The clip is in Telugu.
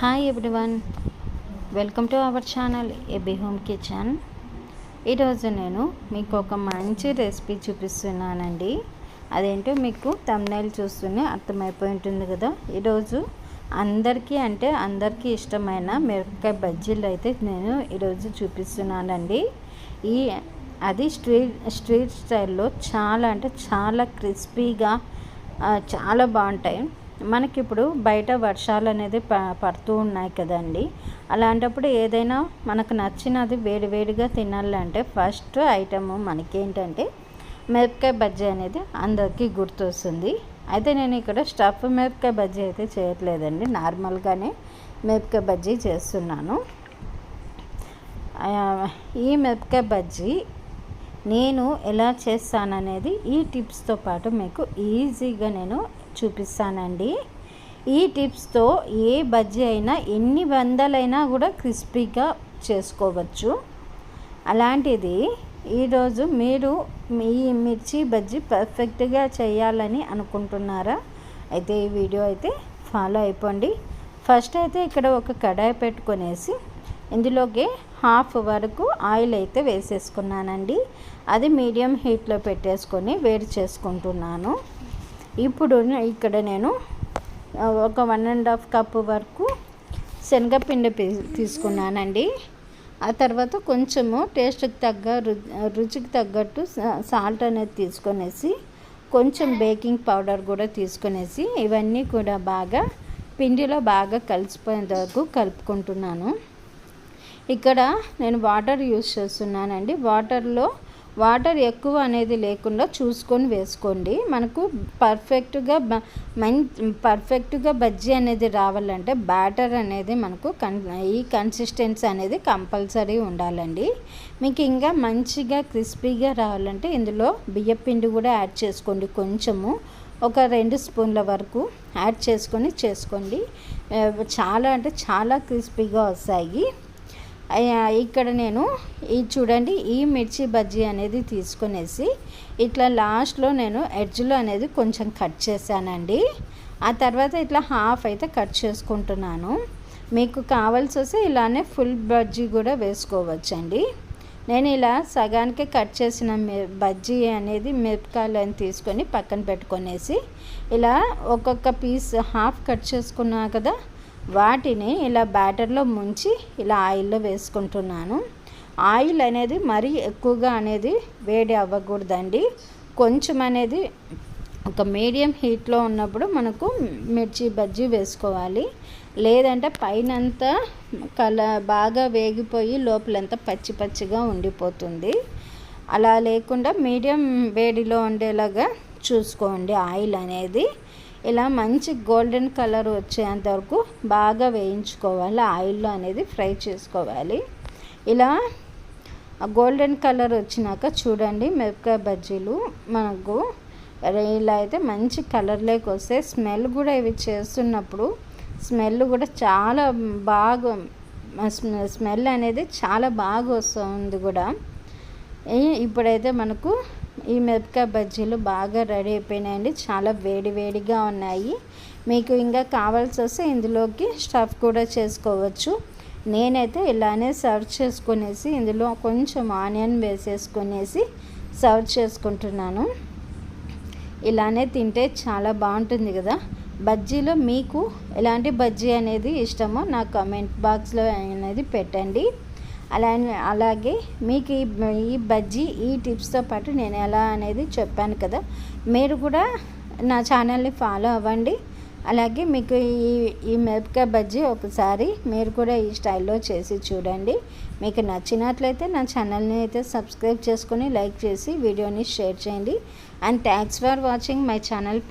Hi everyone, welcome to our channel AB home kitchen. ఈరోజు నేను మీకు ఒక మంచి రెసిపీ చూపిస్తున్నానండి. అదేంటో మీకు థంబ్నెయిల్ చూస్తూనే అర్థమైపోయి ఉంటుంది కదా. ఈరోజు అందరికీ ఇష్టమైన మిరపకాయ బజ్జీలు అయితే నేను ఈరోజు చూపిస్తున్నానండి. అది స్ట్రీట్ స్టైల్లో చాలా క్రిస్పీగా చాలా బాగుంటాయి. మనకి ఇప్పుడు బయట వర్షాలు అనేది పడుతూ ఉన్నాయి కదండి. అలాంటప్పుడు ఏదైనా మనకు నచ్చినది వేడివేడిగా తినాలంటే ఫస్ట్ ఐటమ్ మనకేంటంటే మిరపకాయ బజ్జీ అనేది అందరికీ గుర్తొస్తుంది. అయితే నేను ఇక్కడ స్టఫ్ మిరపకాయ బజ్జీ అయితే చేయట్లేదండి, నార్మల్గానే మిరపకాయ బజ్జీ చేస్తున్నాను. ఈ మిరపకాయ బజ్జీ నేను ఎలా చేస్తాననేది ఈ టిప్స్తో పాటు మీకు ఈజీగా నేను చూపిస్తానండి. ఈ టిప్స్తో ఏ బజ్జీ అయినా ఎన్ని వందలైనా కూడా క్రిస్పీగా చేసుకోవచ్చు. అలాంటిది ఈరోజు మీరు మీ మిర్చి బజ్జీ పర్ఫెక్ట్గా చేయాలని అనుకుంటున్నారా? అయితే ఈ వీడియో అయితే ఫాలో అయిపోండి. ఫస్ట్ అయితే ఇక్కడ ఒక కడాయి పెట్టుకొనేసి ఇందులోకి హాఫ్ వరకు ఆయిల్ అయితే వేసేసుకున్నానండి. అది మీడియం హీట్లో పెట్టేసుకొని వేడి చేసుకుంటున్నాను. ఇప్పుడు ఇక్కడ నేను ఒక 1.5 కప్పు వరకు శనగపిండి తీసుకున్నానండి. ఆ తర్వాత కొంచెము రుచికి తగ్గట్టు సాల్ట్ అనేది తీసుకొనేసి కొంచెం బేకింగ్ పౌడర్ కూడా తీసుకొనేసి ఇవన్నీ కూడా బాగా పిండిలో బాగా కలిసిపోయేంత వరకు కలుపుకుంటున్నాను. ఇక్కడ నేను వాటర్ యూస్ చేస్తున్నానండి. వాటర్ ఎక్కువ అనేది లేకుండా చూసుకొని వేసుకోండి. మనకు పర్ఫెక్ట్గా బజ్జీ అనేది రావాలంటే బ్యాటర్ అనేది మనకు ఈ కన్సిస్టెన్సీ అనేది కంపల్సరీ ఉండాలండి. మీకు ఇంకా మంచిగా క్రిస్పీగా రావాలంటే ఇందులో బియ్యపిండి కూడా యాడ్ చేసుకోండి. కొంచెము ఒక 2 స్పూన్ల వరకు యాడ్ చేసుకోండి. చాలా క్రిస్పీగా వస్తాయి. ఇక్కడ నేను చూడండి ఈ మిర్చి బజ్జీ అనేది తీసుకునేసి ఇట్లా లాస్ట్లో నేను ఎడ్జ్లో అనేది కొంచెం కట్ చేశానండి. ఆ తర్వాత ఇట్లా హాఫ్ అయితే కట్ చేసుకుంటున్నాను. మీకు కావాల్సి వస్తే ఇలానే ఫుల్ బజ్జీ కూడా వేసుకోవచ్చండి. నేను ఇలా సగానికి కట్ చేసిన బజ్జీ అనేది మిరపకాయలను తీసుకొని పక్కన పెట్టుకొనేసి ఇలా ఒక్కొక్క పీస్ హాఫ్ కట్ చేసుకున్నా కదా, వాటిని ఇలా బ్యాటర్లో ముంచి ఇలా ఆయిల్లో వేసుకుంటున్నాను. ఆయిల్ అనేది మరీ ఎక్కువగా అనేది వేడి అవ్వకూడదండి. కొంచెం అనేది ఒక మీడియం హీట్లో ఉన్నప్పుడు మనకు మిర్చి బజ్జీ వేసుకోవాలి. లేదంటే పైనంతా బాగా వేగిపోయి లోపలంతా పచ్చిగా ఉండిపోతుంది. అలా లేకుండా మీడియం వేడిలో ఉండేలాగా చూసుకోండి. ఆయిల్ అనేది ఇలా మంచి గోల్డెన్ కలర్ వచ్చేంత వరకు బాగా వేయించుకోవాలి. ఆయిల్లో అనేది ఫ్రై చేసుకోవాలి. ఇలా గోల్డెన్ కలర్ వచ్చినాక చూడండి మిరపకాయ బజ్జీలు మనకు ఇలా అయితే మంచి కలర్లోకి వస్తే ఇవి చేస్తున్నప్పుడు స్మెల్ కూడా చాలా బాగా స్మెల్ అనేది చాలా బాగా వస్తుంది కూడా. ఇప్పుడైతే మనకు ఈ మిరపకాయ బజ్జీలు బాగా రెడీ అయిపోయినాయండి. చాలా వేడిగా ఉన్నాయి. మీకు ఇంకా కావాల్సి వస్తే ఇందులోకి స్టఫ్ కూడా చేసుకోవచ్చు. నేనైతే ఇలానే సర్వ్ చేసుకునేసి ఇందులో కొంచెం ఆనియన్ వేసేసుకునేసి సర్వ్ చేసుకుంటున్నాను. ఇలానే తింటే చాలా బాగుంటుంది కదా. బజ్జీలో మీకు ఎలాంటి బజ్జీ అనేది ఇష్టమో నా కామెంట్ బాక్స్లో అనేది పెట్టండి. అలాగే మీకు ఈ బజ్జీ ఈ టిప్స్తో పాటు నేను ఎలా అనేది చెప్పాను కదా, మీరు కూడా నా ఛానల్ని ఫాలో అవ్వండి. అలాగే మీకు ఈ మిరపకాయ బజ్జీ ఒకసారి మీరు కూడా ఈ స్టైల్లో చేసి చూడండి. మీకు నచ్చినట్లయితే నా ఛానల్ని అయితే సబ్స్క్రైబ్ చేసుకొని లైక్ చేసి వీడియోని షేర్ చేయండి. And thanks for watching my channel.